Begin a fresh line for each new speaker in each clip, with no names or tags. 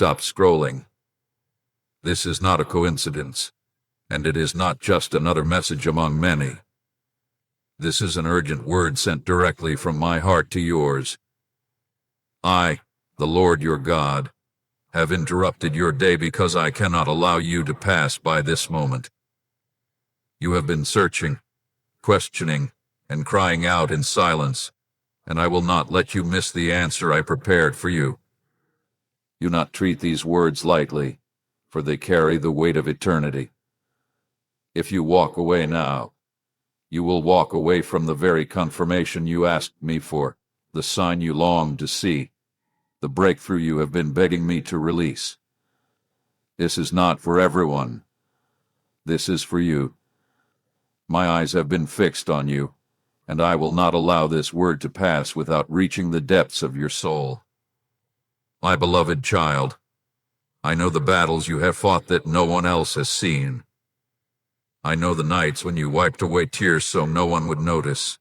stop scrolling. This is not a coincidence, and it is not just another message among many. This is an urgent word sent directly from my heart to yours. I, the Lord your God, have interrupted your day because I cannot allow you to pass by this moment. You have been searching, questioning, and crying out in silence, and I will not let you miss the answer I prepared for you. Do not treat these words lightly, for they carry the weight of eternity. If you walk away now, you will walk away from the very confirmation you asked me for, the sign you longed to see, the breakthrough you have been begging me to release. This is not for everyone. This is for you. My eyes have been fixed on you, and I will not allow this word to pass without reaching the depths of your soul. My beloved child, I know the battles you have fought that no one else has seen. I know the nights when you wiped away tears so no one would notice.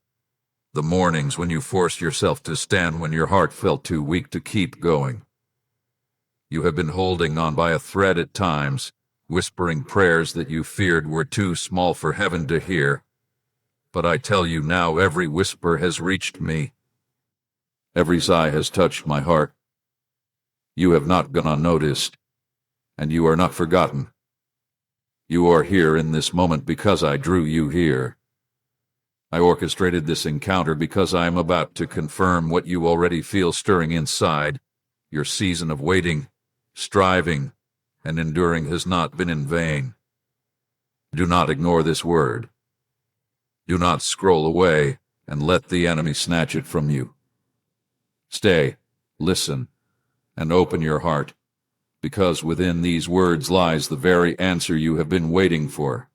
The mornings when you forced yourself to stand when your heart felt too weak to keep going. You have been holding on by a thread at times, whispering prayers that you feared were too small for heaven to hear. But I tell you now, every whisper has reached me. Every sigh has touched my heart. You have not gone unnoticed, and you are not forgotten. You are here in this moment because I drew you here. I orchestrated this encounter because I am about to confirm what you already feel stirring inside. Your season of waiting, striving, and enduring has not been in vain. Do not ignore this word. Do not scroll away and let the enemy snatch it from you. Stay, listen, and open your heart, because within these words lies the very answer you have been waiting for.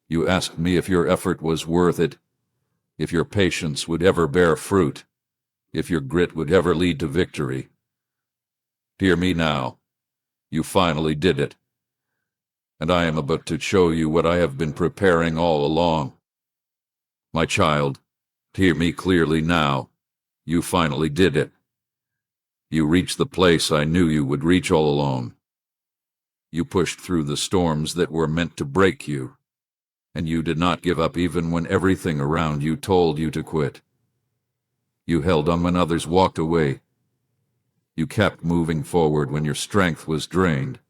You asked me if your effort was worth it, if your patience would ever bear fruit, if your grit would ever lead to victory. Hear me now. You finally did it. And I am about to show you what I have been preparing all along. My child, hear me clearly now. You finally did it. You reached the place I knew you would reach all along. You pushed through the storms that were meant to break you, and you did not give up even when everything around you told you to quit. You held on when others walked away. You kept moving forward when your strength was drained.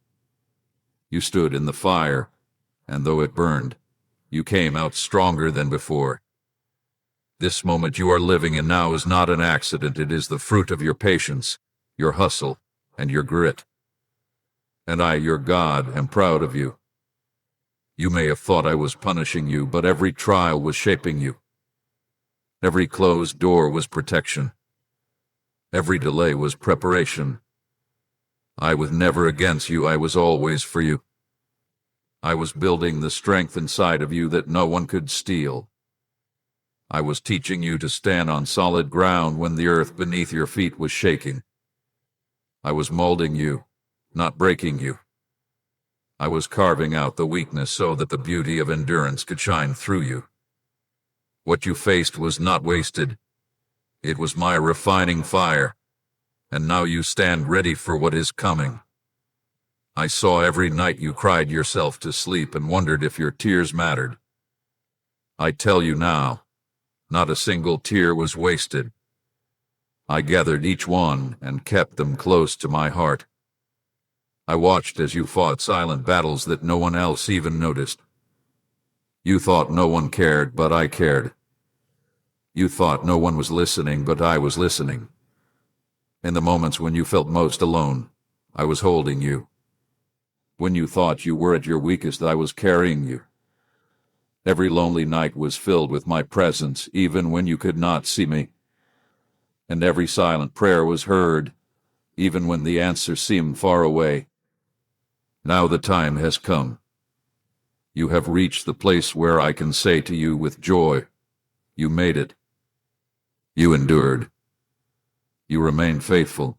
You stood in the fire, and though it burned, you came out stronger than before. This moment you are living in now is not an accident. It is the fruit of your patience, your hustle, and your grit. And I, your God, am proud of you. You may have thought I was punishing you, but every trial was shaping you. Every closed door was protection. Every delay was preparation. I was never against you, I was always for you. I was building the strength inside of you that no one could steal. I was teaching you to stand on solid ground when the earth beneath your feet was shaking. I was molding you, not breaking you. I was carving out the weakness so that the beauty of endurance could shine through you. What you faced was not wasted. It was my refining fire, and now you stand ready for what is coming. I saw every night you cried yourself to sleep and wondered if your tears mattered. I tell you now, not a single tear was wasted. I gathered each one and kept them close to my heart. I watched as you fought silent battles that no one else even noticed. You thought no one cared, but I cared. You thought no one was listening, but I was listening. In the moments when you felt most alone, I was holding you. When you thought you were at your weakest, I was carrying you. Every lonely night was filled with my presence, even when you could not see me. And every silent prayer was heard, even when the answer seemed far away. Now the time has come. You have reached the place where I can say to you with joy, you made it. You endured. You remained faithful.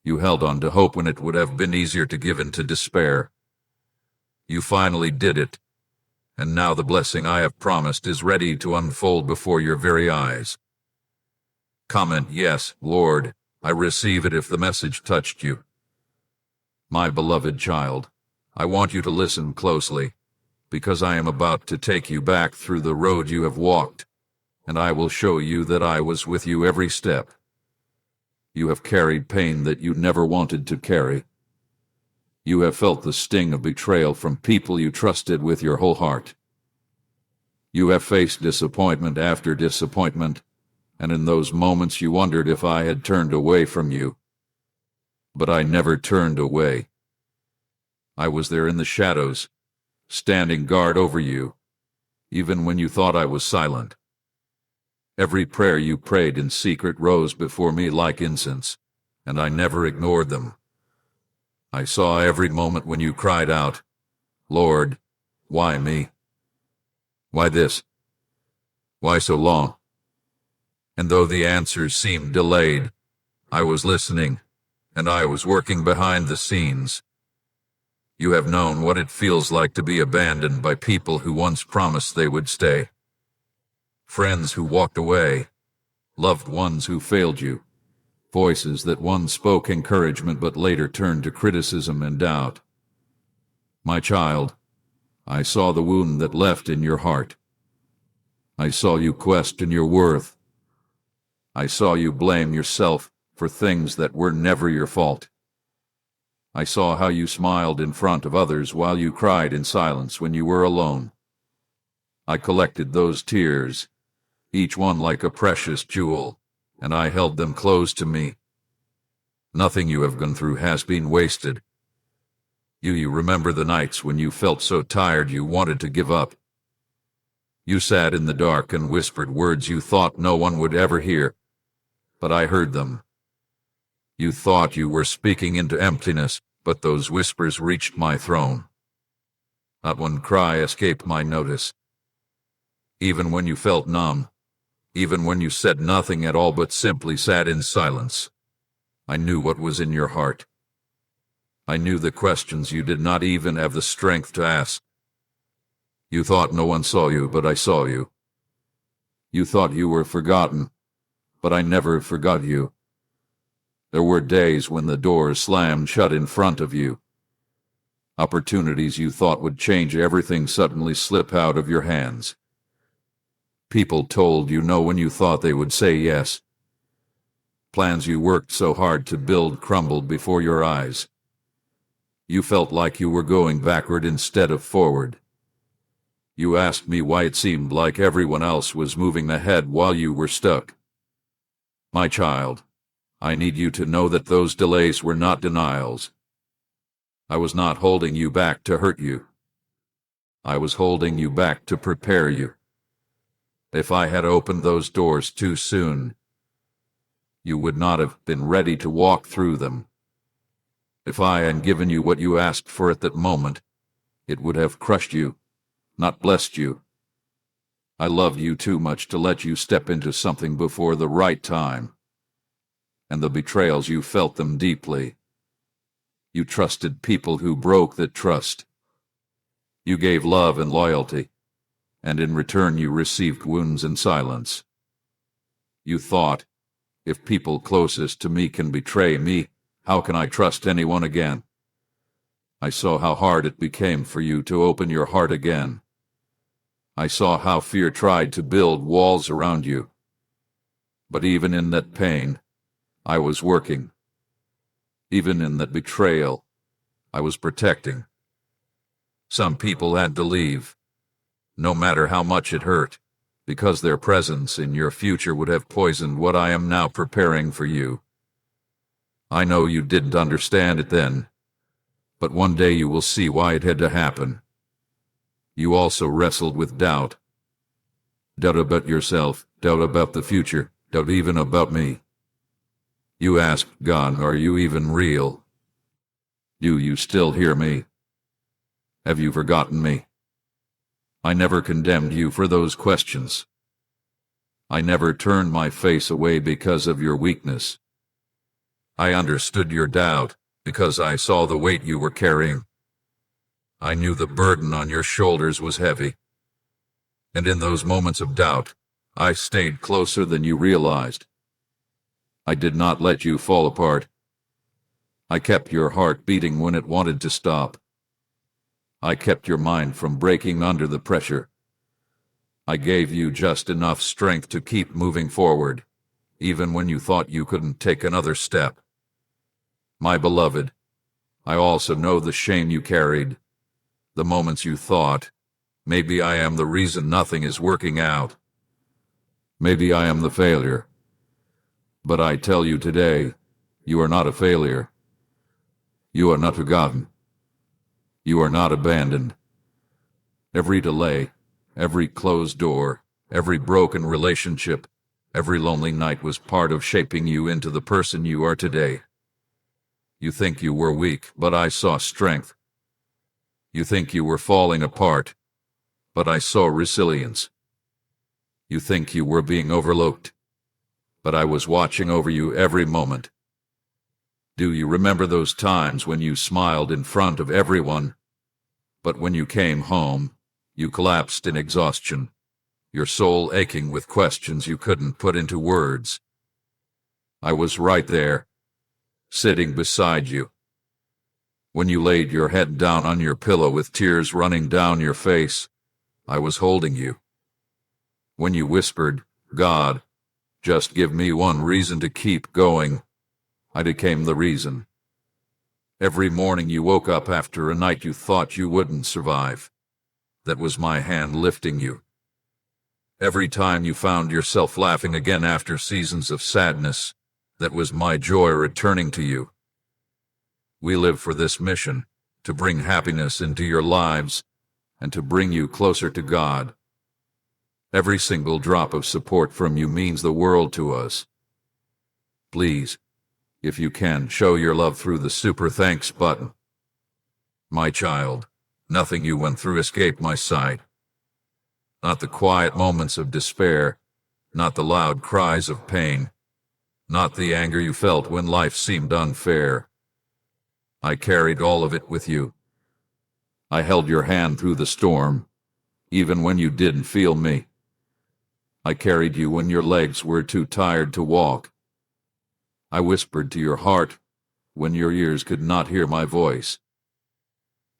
You held on to hope when it would have been easier to give in to despair. You finally did it, and now the blessing I have promised is ready to unfold before your very eyes. Comment, yes, Lord, I receive it if the message touched you. My beloved child, I want you to listen closely, because I am about to take you back through the road you have walked, and I will show you that I was with you every step. You have carried pain that you never wanted to carry. You have felt the sting of betrayal from people you trusted with your whole heart. You have faced disappointment after disappointment, and in those moments you wondered if I had turned away from you. But I never turned away. I was there in the shadows, standing guard over you, even when you thought I was silent. Every prayer you prayed in secret rose before me like incense, and I never ignored them. I saw every moment when you cried out, "Lord, why me? Why this? Why so long?" And though the answers seemed delayed, I was listening, and I was working behind the scenes. You have known what it feels like to be abandoned by people who once promised they would stay. Friends who walked away, loved ones who failed you, voices that once spoke encouragement but later turned to criticism and doubt. My child, I saw the wound that left in your heart. I saw you question your worth. I saw you blame yourself for things that were never your fault. I saw how you smiled in front of others while you cried in silence when you were alone. I collected those tears, each one like a precious jewel, and I held them close to me. Nothing you have gone through has been wasted. You remember the nights when you felt so tired you wanted to give up. You sat in the dark and whispered words you thought no one would ever hear, but I heard them. You thought you were speaking into emptiness, but those whispers reached my throne. Not one cry escaped my notice. Even when you felt numb, even when you said nothing at all but simply sat in silence, I knew what was in your heart. I knew the questions you did not even have the strength to ask. You thought no one saw you, but I saw you. You thought you were forgotten, but I never forgot you. There were days when the doors slammed shut in front of you. Opportunities you thought would change everything suddenly slip out of your hands. People told you no when you thought they would say yes. Plans you worked so hard to build crumbled before your eyes. You felt like you were going backward instead of forward. You asked me why it seemed like everyone else was moving ahead while you were stuck. My child, I need you to know that those delays were not denials. I was not holding you back to hurt you. I was holding you back to prepare you. If I had opened those doors too soon, you would not have been ready to walk through them. If I had given you what you asked for at that moment, it would have crushed you, not blessed you. I loved you too much to let you step into something before the right time. And the betrayals, you felt them deeply. You trusted people who broke that trust. You gave love and loyalty, and in return you received wounds and silence. You thought, if people closest to me can betray me, how can I trust anyone again? I saw how hard it became for you to open your heart again. I saw how fear tried to build walls around you. But even in that pain, I was working. Even in that betrayal, I was protecting. Some people had to leave, no matter how much it hurt, because their presence in your future would have poisoned what I am now preparing for you. I know you didn't understand it then, but one day you will see why it had to happen. You also wrestled with doubt. Doubt about yourself, doubt about the future, doubt even about me. You asked God, are you even real? Do you still hear me? Have you forgotten me? I never condemned you for those questions. I never turned my face away because of your weakness. I understood your doubt because I saw the weight you were carrying. I knew the burden on your shoulders was heavy. And in those moments of doubt, I stayed closer than you realized. I did not let you fall apart. I kept your heart beating when it wanted to stop. I kept your mind from breaking under the pressure. I gave you just enough strength to keep moving forward, even when you thought you couldn't take another step. My beloved, I also know the shame you carried, the moments you thought, maybe I am the reason nothing is working out. Maybe I am the failure. But I tell you today, you are not a failure. You are not forgotten. You are not abandoned. Every delay, every closed door, every broken relationship, every lonely night was part of shaping you into the person you are today. You think you were weak, but I saw strength. You think you were falling apart, but I saw resilience. You think you were being overlooked, but I was watching over you every moment. Do you remember those times when you smiled in front of everyone, but when you came home, you collapsed in exhaustion, your soul aching with questions you couldn't put into words? I was right there, sitting beside you. When you laid your head down on your pillow with tears running down your face, I was holding you. When you whispered, "God, just give me one reason to keep going," I became the reason. Every morning you woke up after a night you thought you wouldn't survive. That was my hand lifting you. Every time you found yourself laughing again after seasons of sadness, that was my joy returning to you. We live for this mission, to bring happiness into your lives and to bring you closer to God. Every single drop of support from you means the world to us. Please, if you can, show your love through the super thanks button. My child, nothing you went through escaped my sight. Not the quiet moments of despair, not the loud cries of pain, not the anger you felt when life seemed unfair. I carried all of it with you. I held your hand through the storm, even when you didn't feel me. I carried you when your legs were too tired to walk. I whispered to your heart when your ears could not hear my voice.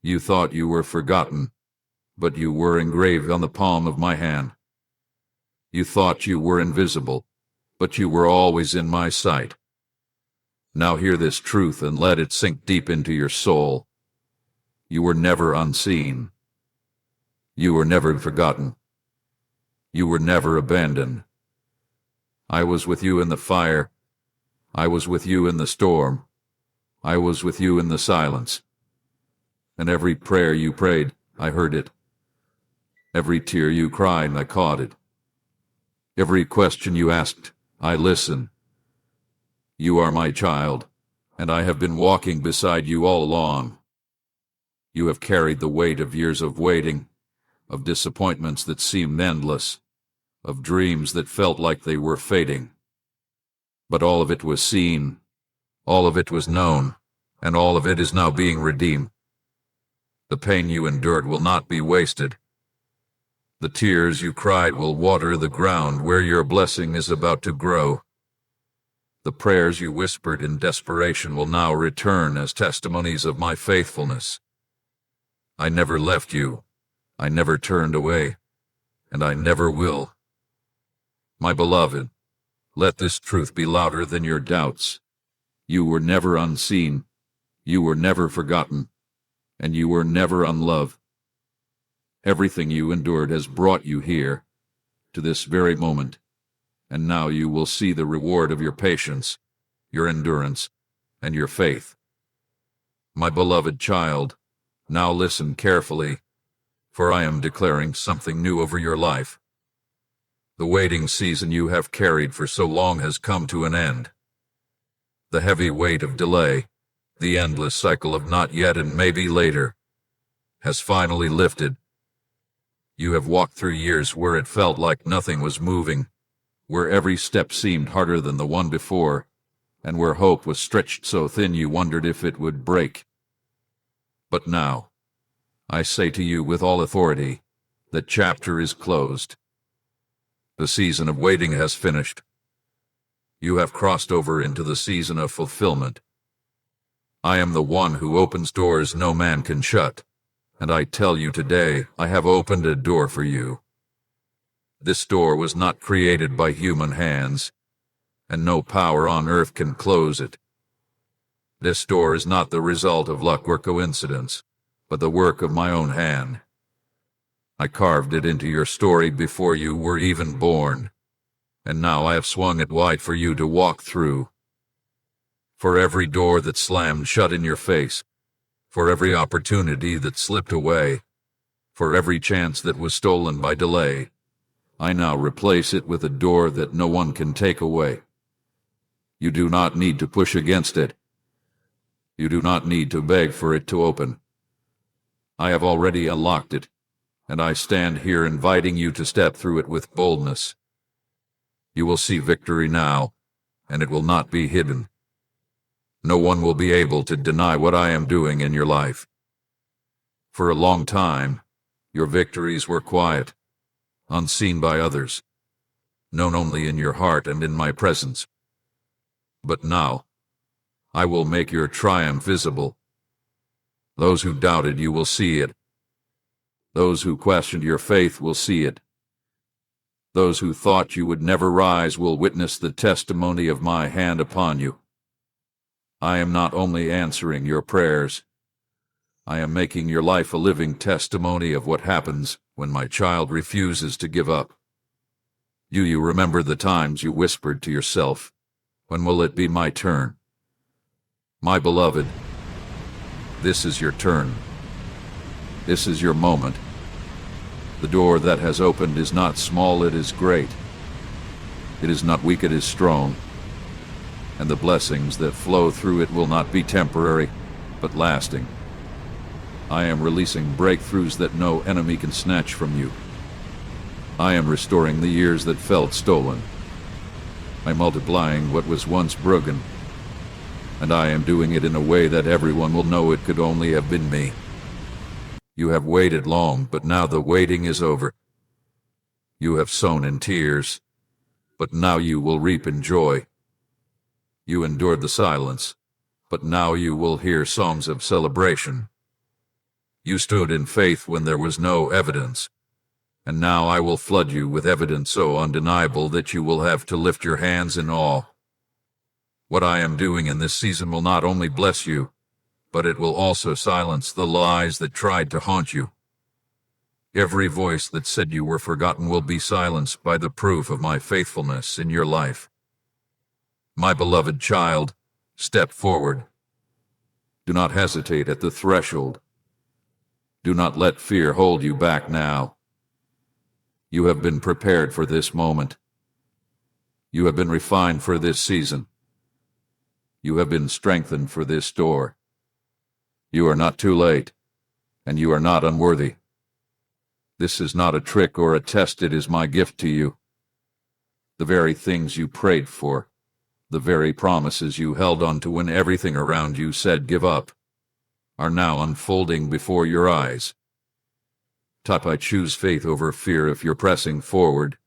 You thought you were forgotten, but you were engraved on the palm of my hand. You thought you were invisible, but you were always in my sight. Now hear this truth and let it sink deep into your soul. You were never unseen. You were never forgotten. You were never abandoned. I was with you in the fire. I was with you in the storm. I was with you in the silence. And every prayer you prayed, I heard it. Every tear you cried, I caught it. Every question you asked, I listened. You are my child, and I have been walking beside you all along. You have carried the weight of years of waiting, of disappointments that seemed endless, of dreams that felt like they were fading. But all of it was seen, all of it was known, and all of it is now being redeemed. The pain you endured will not be wasted. The tears you cried will water the ground where your blessing is about to grow. The prayers you whispered in desperation will now return as testimonies of my faithfulness. I never left you, I never turned away, and I never will. My beloved, let this truth be louder than your doubts. You were never unseen, you were never forgotten, and you were never unloved. Everything you endured has brought you here, to this very moment, and now you will see the reward of your patience, your endurance, and your faith. My beloved child, now listen carefully, for I am declaring something new over your life. The waiting season you have carried for so long has come to an end. The heavy weight of delay, the endless cycle of not yet and maybe later, has finally lifted. You have walked through years where it felt like nothing was moving, where every step seemed harder than the one before, and where hope was stretched so thin you wondered if it would break. But now, I say to you with all authority, that chapter is closed. The season of waiting has finished. You have crossed over into the season of fulfillment. I am the one who opens doors no man can shut, and I tell you today, I have opened a door for you. This door was not created by human hands, and no power on earth can close it. This door is not the result of luck or coincidence, but the work of my own hand. I carved it into your story before you were even born, and now I have swung it wide for you to walk through. For every door that slammed shut in your face, for every opportunity that slipped away, for every chance that was stolen by delay, I now replace it with a door that no one can take away. You do not need to push against it. You do not need to beg for it to open. I have already unlocked it, and I stand here inviting you to step through it with boldness. You will see victory now, and it will not be hidden. No one will be able to deny what I am doing in your life. For a long time, your victories were quiet, unseen by others, known only in your heart and in my presence. But now, I will make your triumph visible. Those who doubted you will see it. Those who questioned your faith will see it. Those who thought you would never rise will witness the testimony of my hand upon you. I am not only answering your prayers, I am making your life a living testimony of what happens when my child refuses to give up. You remember the times you whispered to yourself, "When will it be my turn?" My beloved, this is your turn. This is your moment. The door that has opened is not small, it is great. It is not weak, it is strong. And the blessings that flow through it will not be temporary, but lasting. I am releasing breakthroughs that no enemy can snatch from you. I am restoring the years that felt stolen. I'm multiplying what was once broken, and I am doing it in a way that everyone will know it could only have been me. You have waited long, but now the waiting is over. You have sown in tears, but now you will reap in joy. You endured the silence, but now you will hear songs of celebration. You stood in faith when there was no evidence, and now I will flood you with evidence so undeniable that you will have to lift your hands in awe. What I am doing in this season will not only bless you, but it will also silence the lies that tried to haunt you. Every voice that said you were forgotten will be silenced by the proof of my faithfulness in your life. My beloved child, step forward. Do not hesitate at the threshold. Do not let fear hold you back now. You have been prepared for this moment. You have been refined for this season. You have been strengthened for this door. You are not too late, and you are not unworthy. This is not a trick or a test, it is my gift to you. The very things you prayed for, the very promises you held on to when everything around you said give up, are now unfolding before your eyes. I choose faith over fear if you're pressing forward.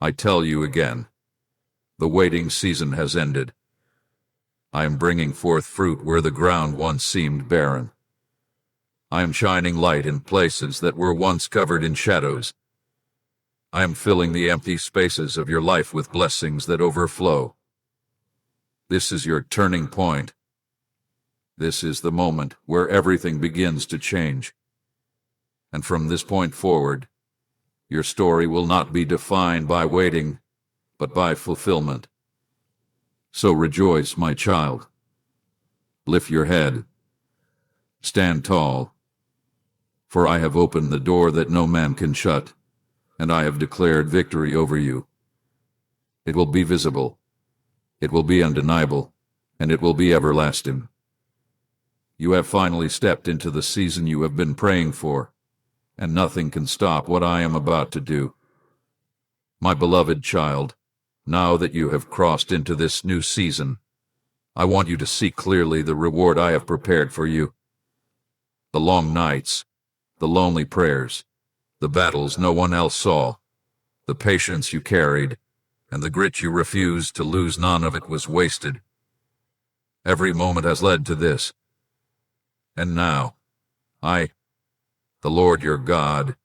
I tell you again, the waiting season has ended. I am bringing forth fruit where the ground once seemed barren. I am shining light in places that were once covered in shadows. I am filling the empty spaces of your life with blessings that overflow. This is your turning point. This is the moment where everything begins to change. And from this point forward, your story will not be defined by waiting, but by fulfillment. So rejoice, my child. Lift your head. Stand tall. For I have opened the door that no man can shut, and I have declared victory over you. It will be visible. It will be undeniable, and it will be everlasting. You have finally stepped into the season you have been praying for, and nothing can stop what I am about to do. My beloved child, now that you have crossed into this new season, I want you to see clearly the reward I have prepared for you. The long nights, the lonely prayers, the battles no one else saw, the patience you carried, and the grit you refused to lose, none of it was wasted. Every moment has led to this. And now, I, the Lord your God,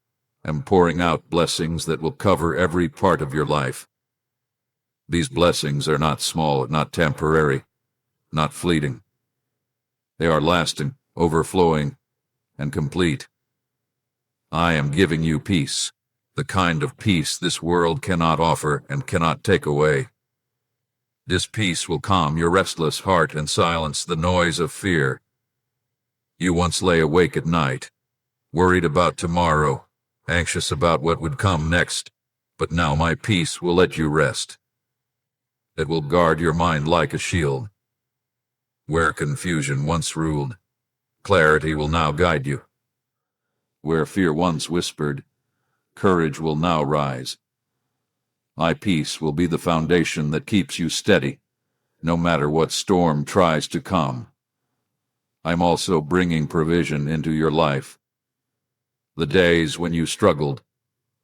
am pouring out blessings that will cover every part of your life. These blessings are not small, not temporary, not fleeting. They are lasting, overflowing, and complete. I am giving you peace, the kind of peace this world cannot offer and cannot take away. This peace will calm your restless heart and silence the noise of fear. You once lay awake at night, worried about tomorrow, anxious about what would come next, but now my peace will let you rest. It will guard your mind like a shield. Where confusion once ruled, clarity will now guide you. Where fear once whispered, courage will now rise. My peace will be the foundation that keeps you steady, no matter what storm tries to come. I'm also bringing provision into your life. The days when you struggled,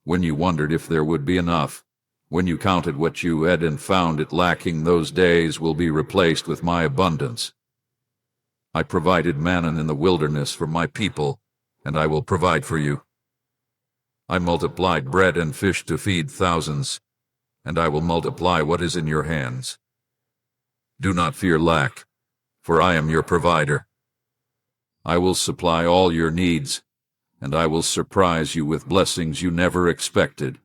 when you wondered if there would be enough, when you counted what you had and found it lacking, those days will be replaced with my abundance. I provided manna in the wilderness for my people, and I will provide for you. I multiplied bread and fish to feed thousands, and I will multiply what is in your hands. Do not fear lack, for I am your provider. I will supply all your needs, and I will surprise you with blessings you never expected.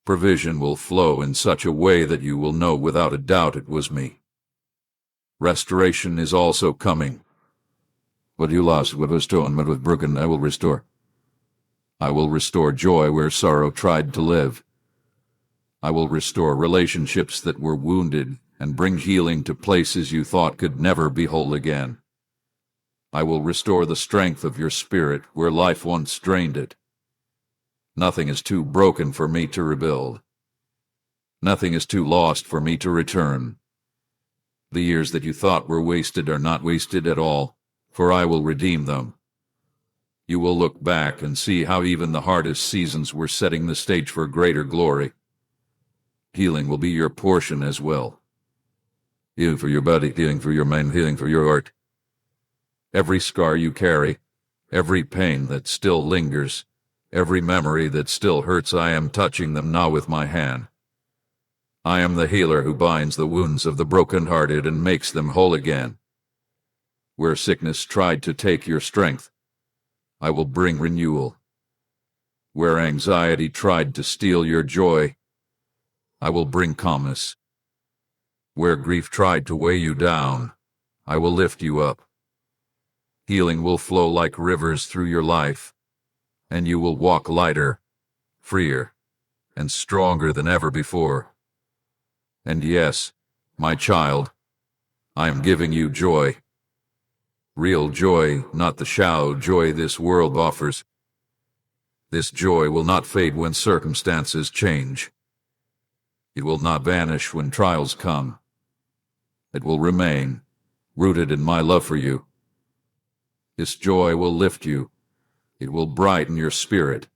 Provision will flow in such a way that you will know without a doubt it was me. Restoration is also coming. What you lost, what was stolen, what was broken, I will restore. I will restore joy where sorrow tried to live. I will restore relationships that were wounded and bring healing to places you thought could never be whole again. I will restore the strength of your spirit where life once drained it. Nothing is too broken for me to rebuild. Nothing is too lost for me to return. The years that you thought were wasted are not wasted at all, for I will redeem them. You will look back and see how even the hardest seasons were setting the stage for greater glory. Healing will be your portion as well. Healing for your body, healing for your mind, healing for your heart. Every scar you carry, every pain that still lingers, every memory that still hurts, I am touching them now with my hand. I am the healer who binds the wounds of the brokenhearted and makes them whole again. Where sickness tried to take your strength, I will bring renewal. Where anxiety tried to steal your joy, I will bring calmness. Where grief tried to weigh you down, I will lift you up. Healing will flow like rivers through your life, and you will walk lighter, freer, and stronger than ever before. And yes, my child, I am giving you joy. Real joy, not the shallow joy this world offers. This joy will not fade when circumstances change. It will not vanish when trials come. It will remain, rooted in my love for you. This joy will lift you. It will brighten your spirit.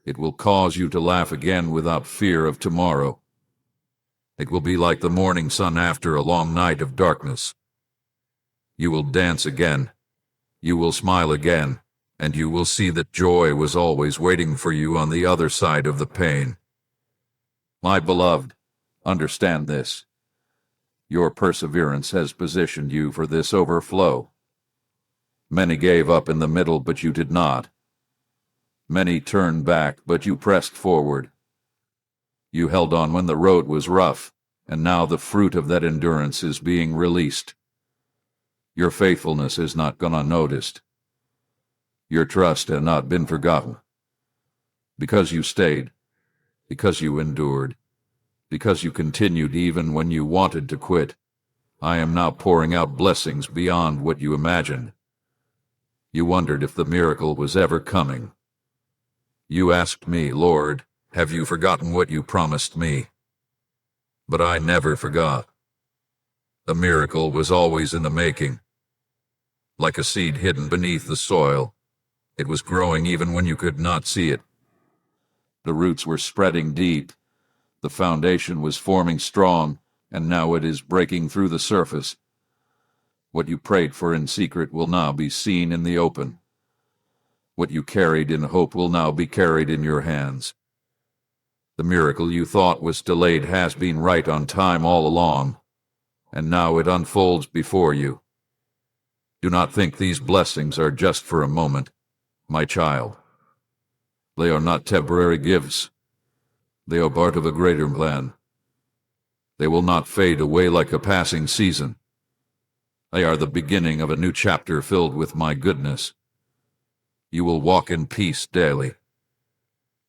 It will cause you to laugh again without fear of tomorrow. It will be like the morning sun after a long night of darkness. You will dance again. You will smile again, and you will see that joy was always waiting for you on the other side of the pain. My beloved, understand this. Your perseverance has positioned you for this overflow. Many gave up in the middle, but you did not. Many turned back, but you pressed forward. You held on when the road was rough, and now the fruit of that endurance is being released. Your faithfulness has not gone unnoticed. Your trust has not been forgotten. Because you stayed, because you endured, because you continued even when you wanted to quit, I am now pouring out blessings beyond what you imagined. You wondered if the miracle was ever coming. You asked me, Lord, have you forgotten what you promised me? But I never forgot. The miracle was always in the making. Like a seed hidden beneath the soil, it was growing even when you could not see it. The roots were spreading deep. The foundation was forming strong, and now it is breaking through the surface. What you prayed for in secret will now be seen in the open. What you carried in hope will now be carried in your hands. The miracle you thought was delayed has been right on time all along, and now it unfolds before you. Do not think these blessings are just for a moment, my child. They are not temporary gifts. They are part of a greater plan. They will not fade away like a passing season. They are the beginning of a new chapter filled with my goodness. You will walk in peace daily.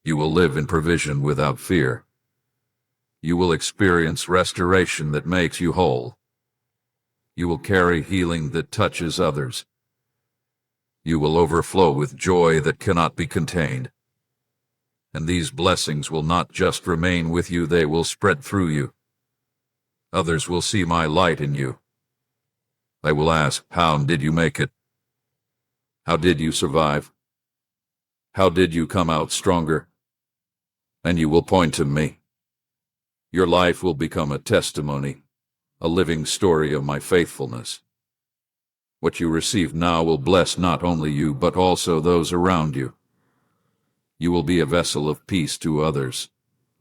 You will live in provision without fear. You will experience restoration that makes you whole. You will carry healing that touches others. You will overflow with joy that cannot be contained. And these blessings will not just remain with you, they will spread through you. Others will see my light in you. They will ask, how did you make it? How did you survive? How did you come out stronger? And you will point to me. Your life will become a testimony, a living story of my faithfulness. What you receive now will bless not only you, but also those around you. You will be a vessel of peace to others,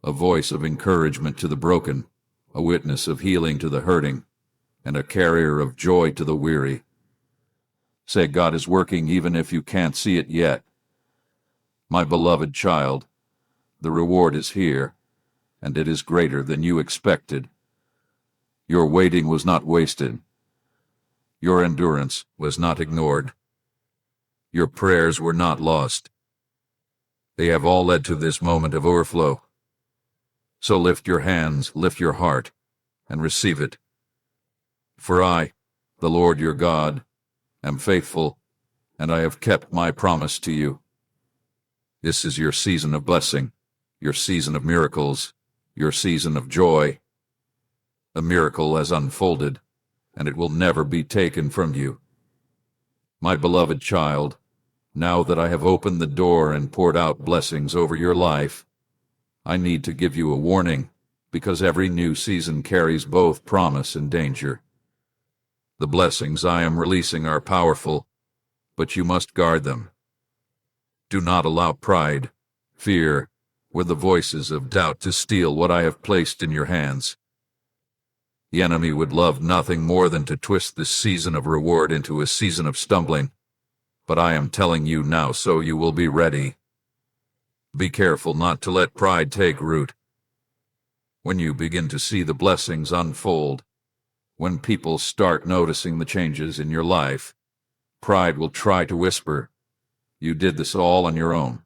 a voice of encouragement to the broken, a witness of healing to the hurting, and a carrier of joy to the weary. Say, God is working even if you can't see it yet. My beloved child, the reward is here, and it is greater than you expected. Your waiting was not wasted. Your endurance was not ignored. Your prayers were not lost. They have all led to this moment of overflow. So lift your hands, lift your heart, and receive it. For I, the Lord your God, am faithful, and I have kept my promise to you. This is your season of blessing, your season of miracles, your season of joy. The miracle has unfolded, and it will never be taken from you. My beloved child, now that I have opened the door and poured out blessings over your life, I need to give you a warning, because every new season carries both promise and danger. The blessings I am releasing are powerful, but you must guard them. Do not allow pride, fear, or the voices of doubt to steal what I have placed in your hands. The enemy would love nothing more than to twist this season of reward into a season of stumbling, but I am telling you now so you will be ready. Be careful not to let pride take root. When you begin to see the blessings unfold, when people start noticing the changes in your life, pride will try to whisper, "You did this all on your own."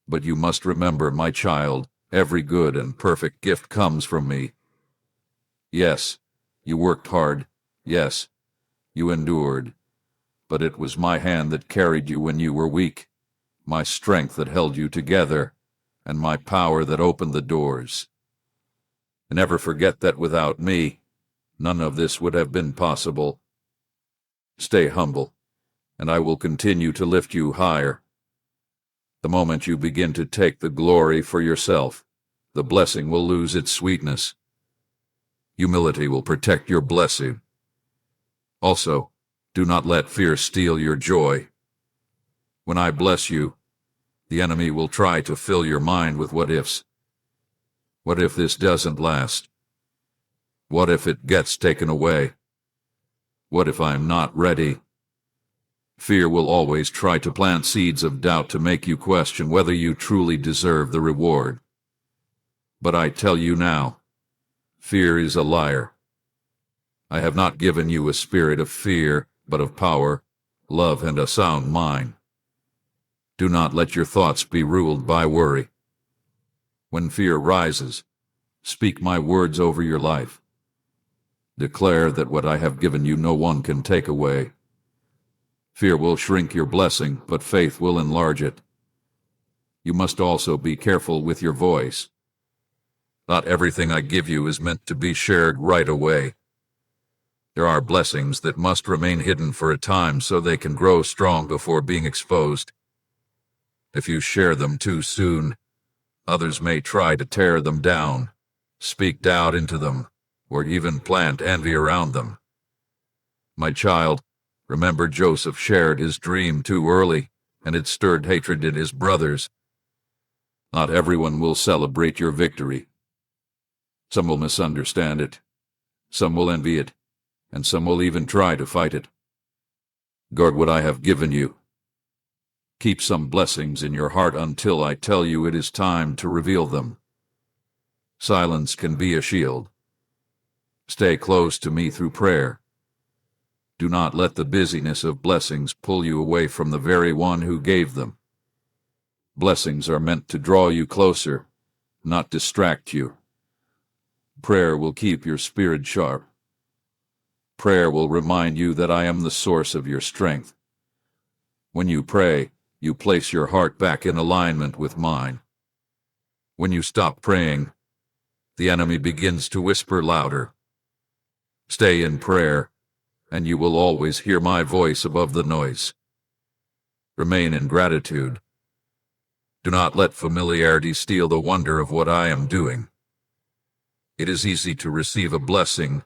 But you must remember, my child, every good and perfect gift comes from me. Yes, you worked hard. Yes, you endured. But it was my hand that carried you when you were weak, my strength that held you together, and my power that opened the doors. And never forget that without me, none of this would have been possible. Stay humble, and I will continue to lift you higher. The moment you begin to take the glory for yourself, the blessing will lose its sweetness. Humility will protect your blessing. Also, do not let fear steal your joy. When I bless you, the enemy will try to fill your mind with what-ifs. What if this doesn't last? What if it gets taken away? What if I'm not ready? Fear will always try to plant seeds of doubt to make you question whether you truly deserve the reward. But I tell you now, fear is a liar. I have not given you a spirit of fear, but of power, love, and a sound mind. Do not let your thoughts be ruled by worry. When fear rises, speak my words over your life. Declare that what I have given you no one can take away. Fear will shrink your blessing, but faith will enlarge it. You must also be careful with your voice. Not everything I give you is meant to be shared right away. There are blessings that must remain hidden for a time so they can grow strong before being exposed. If you share them too soon, others may try to tear them down, speak doubt into them, or even plant envy around them. My child, remember Joseph shared his dream too early, and it stirred hatred in his brothers. Not everyone will celebrate your victory. Some will misunderstand it, some will envy it, and some will even try to fight it. Guard what I have given you. Keep some blessings in your heart until I tell you it is time to reveal them. Silence can be a shield. Stay close to me through prayer. Do not let the busyness of blessings pull you away from the very one who gave them. Blessings are meant to draw you closer, not distract you. Prayer will keep your spirit sharp. Prayer will remind you that I am the source of your strength. When you pray, you place your heart back in alignment with mine. When you stop praying, the enemy begins to whisper louder. Stay in prayer, and you will always hear my voice above the noise. Remain in gratitude. Do not let familiarity steal the wonder of what I am doing. It is easy to receive a blessing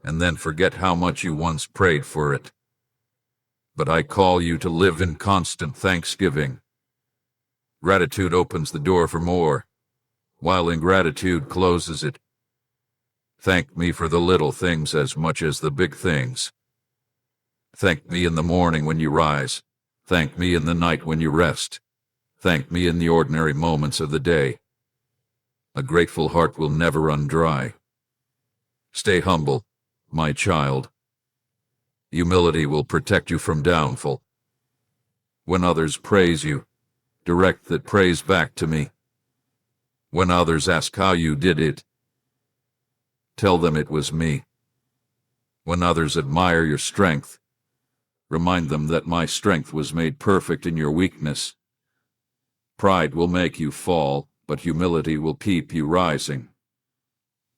and then forget how much you once prayed for it. But I call you to live in constant thanksgiving. Gratitude opens the door for more, while ingratitude closes it. Thank me for the little things as much as the big things. Thank me in the morning when you rise. Thank me in the night when you rest. Thank me in the ordinary moments of the day. A grateful heart will never run dry. Stay humble, my child. Humility will protect you from downfall. When others praise you, direct that praise back to me. When others ask how you did it, tell them it was me. When others admire your strength, remind them that my strength was made perfect in your weakness. Pride will make you fall, but humility will keep you rising.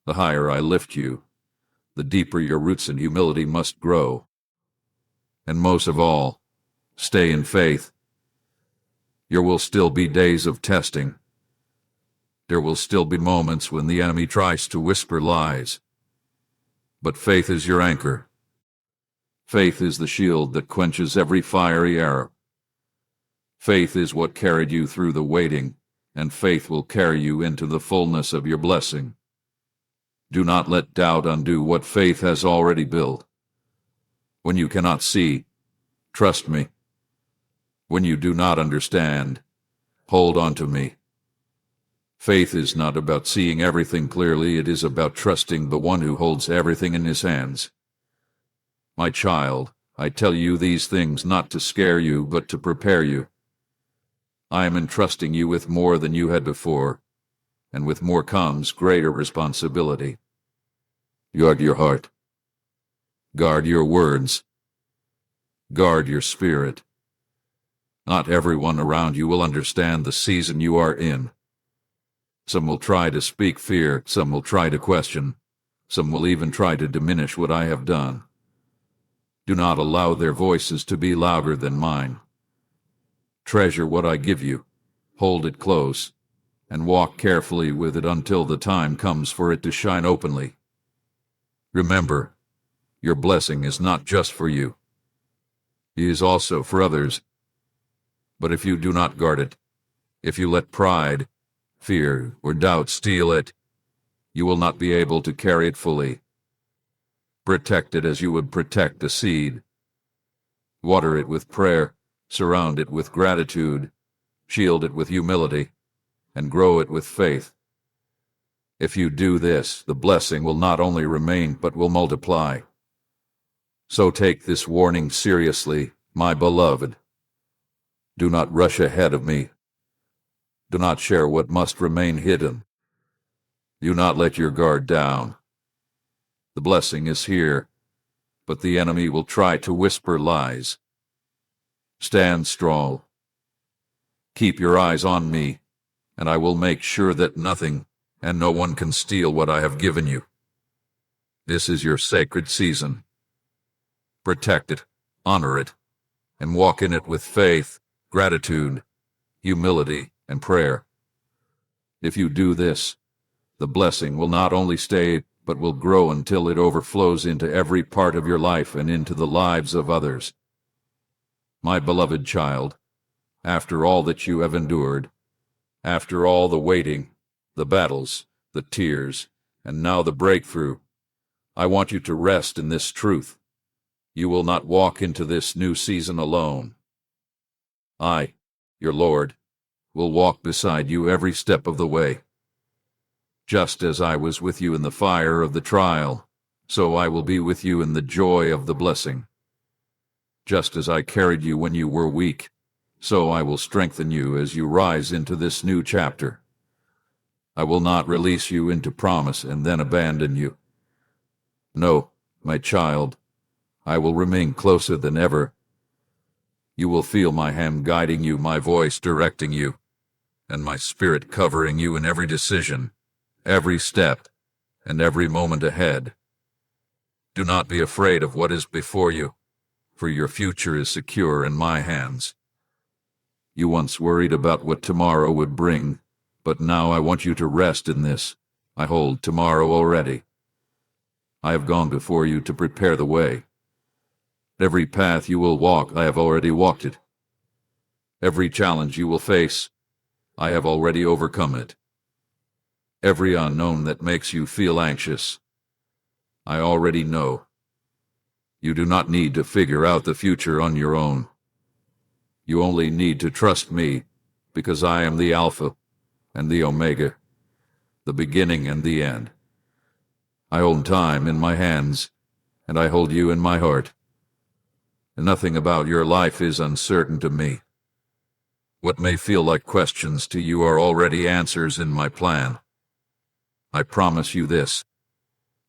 The higher I lift you, the deeper your roots in humility must grow. And most of all, stay in faith. There will still be days of testing. There will still be moments when the enemy tries to whisper lies. But faith is your anchor. Faith is the shield that quenches every fiery arrow. Faith is what carried you through the waiting, and faith will carry you into the fullness of your blessing. Do not let doubt undo what faith has already built. When you cannot see, trust me. When you do not understand, hold on to me. Faith is not about seeing everything clearly, it is about trusting the one who holds everything in his hands. My child, I tell you these things not to scare you, but to prepare you. I am entrusting you with more than you had before, and with more comes greater responsibility. Guard your heart. Guard your words. Guard your spirit. Not everyone around you will understand the season you are in. Some will try to speak fear, some will try to question, some will even try to diminish what I have done. Do not allow their voices to be louder than mine. Treasure what I give you, hold it close, and walk carefully with it until the time comes for it to shine openly. Remember, your blessing is not just for you. It is also for others. But if you do not guard it, if you let pride, fear, or doubt steal it, you will not be able to carry it fully. Protect it as you would protect a seed. Water it with prayer, surround it with gratitude, shield it with humility, and grow it with faith. If you do this, the blessing will not only remain but will multiply. So take this warning seriously, my beloved. Do not rush ahead of me. Do not share what must remain hidden. Do not let your guard down. The blessing is here, but the enemy will try to whisper lies. Stand strong. Keep your eyes on me, and I will make sure that nothing and no one can steal what I have given you. This is your sacred season. Protect it, honor it, and walk in it with faith, gratitude, humility, and prayer. If you do this, the blessing will not only stay, but will grow until it overflows into every part of your life and into the lives of others. My beloved child, after all that you have endured, after all the waiting, the battles, the tears, and now the breakthrough, I want you to rest in this truth. You will not walk into this new season alone. I, your Lord, will walk beside you every step of the way. Just as I was with you in the fire of the trial, so I will be with you in the joy of the blessing. Just as I carried you when you were weak, so I will strengthen you as you rise into this new chapter. I will not release you into promise and then abandon you. No, my child, I will remain closer than ever. You will feel my hand guiding you, my voice directing you, and my spirit covering you in every decision, every step, and every moment ahead. Do not be afraid of what is before you, for your future is secure in my hands. You once worried about what tomorrow would bring, but now I want you to rest in this. I hold tomorrow already. I have gone before you to prepare the way. Every path you will walk, I have already walked it. Every challenge you will face, I have already overcome it. Every unknown that makes you feel anxious, I already know. You do not need to figure out the future on your own. You only need to trust me, because I am the Alpha and the Omega, the beginning and the end. I hold time in my hands, and I hold you in my heart. Nothing about your life is uncertain to me. What may feel like questions to you are already answers in my plan. I promise you this: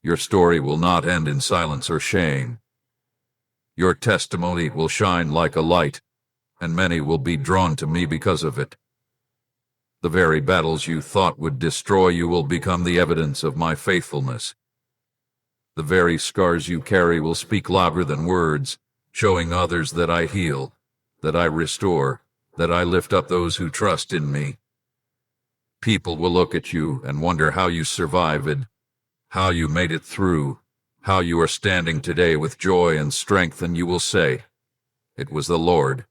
your story will not end in silence or shame. Your testimony will shine like a light, and many will be drawn to me because of it. The very battles you thought would destroy you will become the evidence of my faithfulness. The very scars you carry will speak louder than words, showing others that I heal, that I restore, that I lift up those who trust in me. People will look at you and wonder how you survived, how you made it through, how you are standing today with joy and strength, and you will say, "It was the Lord."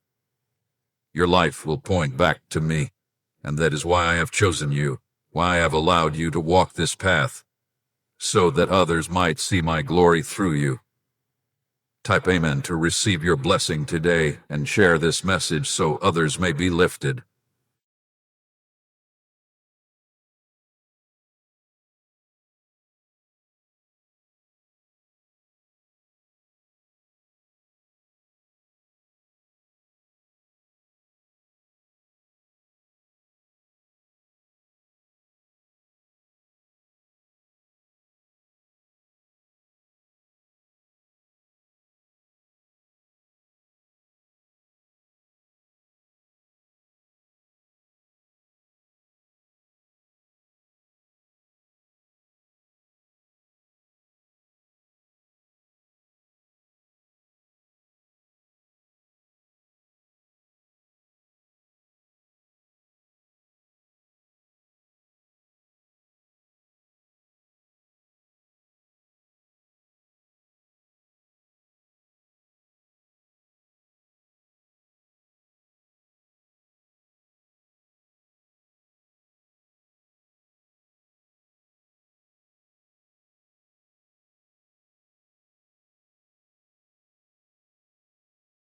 Your life will point back to me, and that is why I have chosen you, why I have allowed you to walk this path, so that others might see my glory through you. Type Amen to receive your blessing today and share this message so others may be lifted.